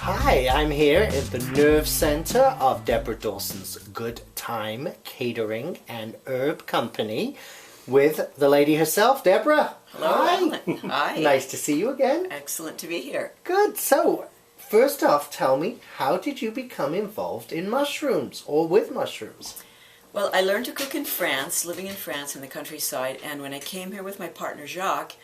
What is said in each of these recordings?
Hi, I'm here at the Nerve Center of Debra Dawson's Good Time Catering and Herb Company with the lady herself, Debra. Hello. Hi. Hi. Nice to see you again. Excellent to be here. Good. So, first off, tell me, how did you become involved in mushrooms or with mushrooms? Well, I learned to cook in France, living in France in the countryside, and when I came here with my partner Jacques,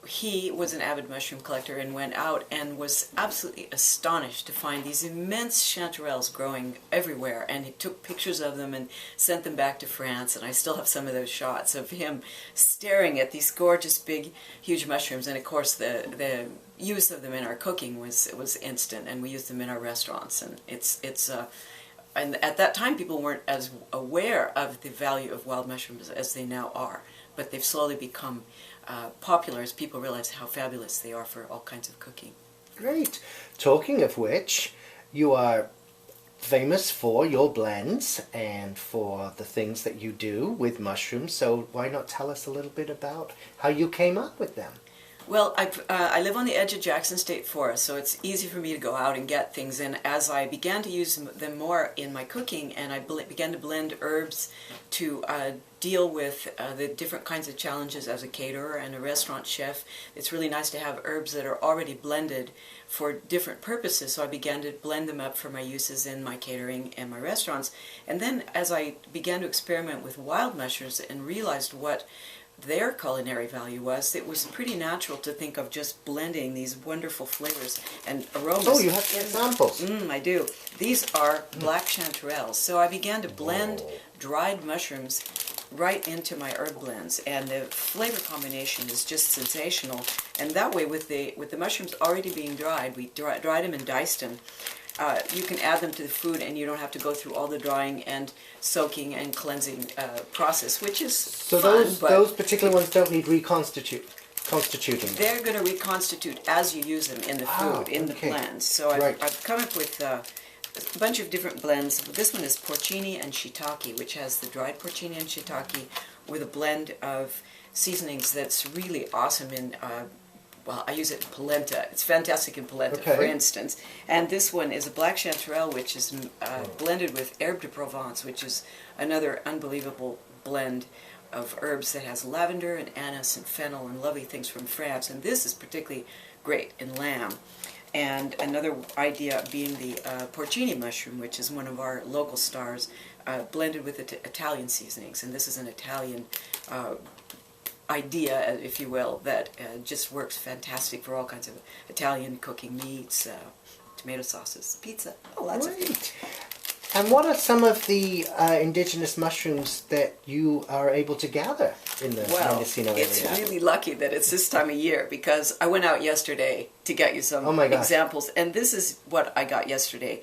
he was an avid mushroom collector and went out and was absolutely astonished to find these immense chanterelles growing everywhere, and he took pictures of them and sent them back to France, and I still have some of those shots of him staring at these gorgeous big huge mushrooms. And of course the use of them in our cooking was instant, and we used them in our restaurants, and and at that time people weren't as aware of the value of wild mushrooms as they now are, but they've slowly become popular as people realize how fabulous they are for all kinds of cooking. Great. Talking of which, you are famous for your blends and for the things that you do with mushrooms, so why not tell us a little bit about how you came up with them? Well, I live on the edge of Jackson State Forest, so it's easy for me to go out and get things. And as I began to use them more in my cooking, and I began to blend herbs to deal with the different kinds of challenges as a caterer and a restaurant chef, it's really nice to have herbs that are already blended for different purposes. So I began to blend them up for my uses in my catering and my restaurants. And then as I began to experiment with wild mushrooms and realized what their culinary value was, it was pretty natural to think of just blending these wonderful flavors and aromas. Oh, you have examples. I do. These are black chanterelles. So I began to blend dried mushrooms right into my herb blends, and the flavor combination is just sensational. And that way, with the mushrooms already being dried, we dried them and diced them. You can add them to the food, and you don't have to go through all the drying and soaking and cleansing process, which is so fun. those particular ones don't need constituting. They're going to reconstitute as you use them in the food, in the blends. So I've come up with a bunch of different blends. This one is porcini and shiitake, which has the dried porcini and shiitake with a blend of seasonings that's really awesome in well, I use it in polenta. It's fantastic in polenta, for instance. And this one is a black chanterelle, which is blended with herbe de Provence, which is another unbelievable blend of herbs that has lavender and anise and fennel and lovely things from France. And this is particularly great in lamb. And another idea being the porcini mushroom, which is one of our local stars, blended with Italian seasonings. And this is an Italian idea, if you will, that just works fantastic for all kinds of Italian cooking meats, tomato sauces, pizza, lots of things. And what are some of the indigenous mushrooms that you are able to gather in the Mendocino area? It's really lucky that it's this time of year, because I went out yesterday to get you some examples, and this is what I got yesterday.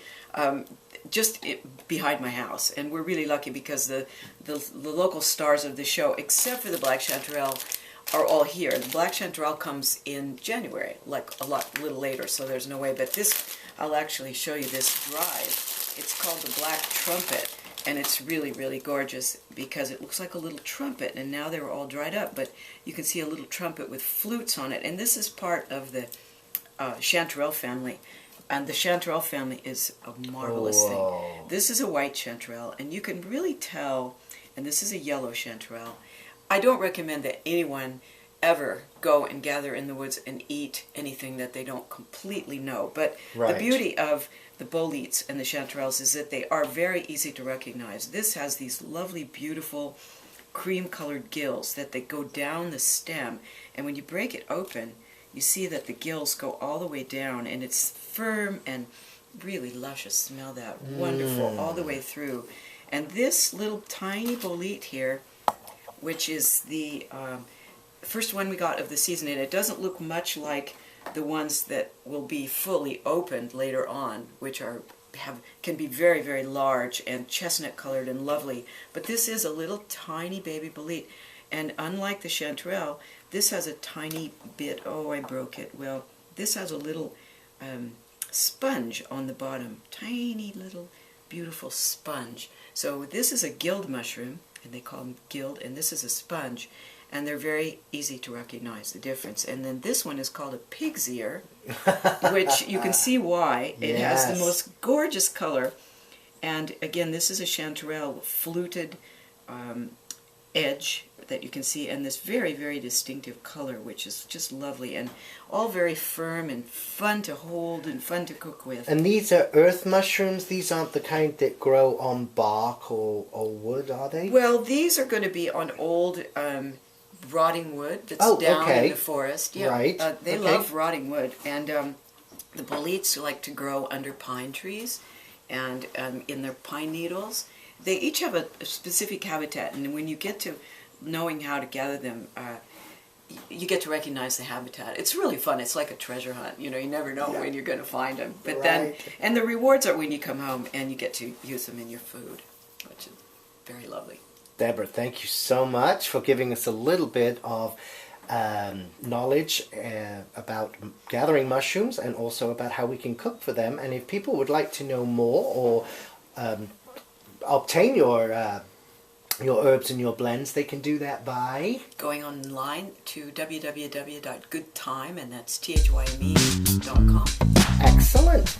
Just behind my house, and we're really lucky because the local stars of the show, except for the black chanterelle, are all here. The black chanterelle comes in January, like a little later, so there's no way. But this, I'll actually show you this dried. It's called the Black Trumpet, and it's really, really gorgeous because it looks like a little trumpet, and now they're all dried up, but you can see a little trumpet with flutes on it, and this is part of the chanterelle family. And the chanterelle family is a marvelous thing. This is a white chanterelle, and you can really tell, and this is a yellow chanterelle. I don't recommend that anyone ever go and gather in the woods and eat anything that they don't completely know. But the beauty of the boletes and the chanterelles is that they are very easy to recognize. This has these lovely, beautiful, cream-colored gills that they go down the stem, and when you break it open, you see that the gills go all the way down, and it's firm and really luscious. Smell that. Wonderful all the way through. And this little tiny bolete here, which is the first one we got of the season, and it doesn't look much like the ones that will be fully opened later on, which can be very, very large and chestnut colored and lovely. But this is a little tiny baby bolete. And unlike the chanterelle, this has a tiny bit, I broke it. Well, this has a little sponge on the bottom, tiny little beautiful sponge. So this is a gill mushroom, and they call them gill, and this is a sponge, and they're very easy to recognize the difference. And then this one is called a pig's ear, which you can see why. It has the most gorgeous color. And again, this is a chanterelle fluted edge that you can see, and this very, very distinctive color, which is just lovely, and all very firm and fun to hold and fun to cook with. And these are earth mushrooms? These aren't the kind that grow on bark or wood, are they? Well, these are going to be on old rotting wood that's down in the forest. Yeah, right. They love rotting wood, and the boletes like to grow under pine trees and in their pine needles. They each have a specific habitat, and when you get to knowing how to gather them, you get to recognize the habitat. It's really fun. It's like a treasure hunt. You know, you never know when you're going to find them. But then, and the rewards are when you come home and you get to use them in your food, which is very lovely. Debra, thank you so much for giving us a little bit of knowledge about gathering mushrooms, and also about how we can cook for them. And if people would like to know more or obtain your herbs and your blends, they can do that by going online to www.goodthyme, and that's THYME.com. Excellent.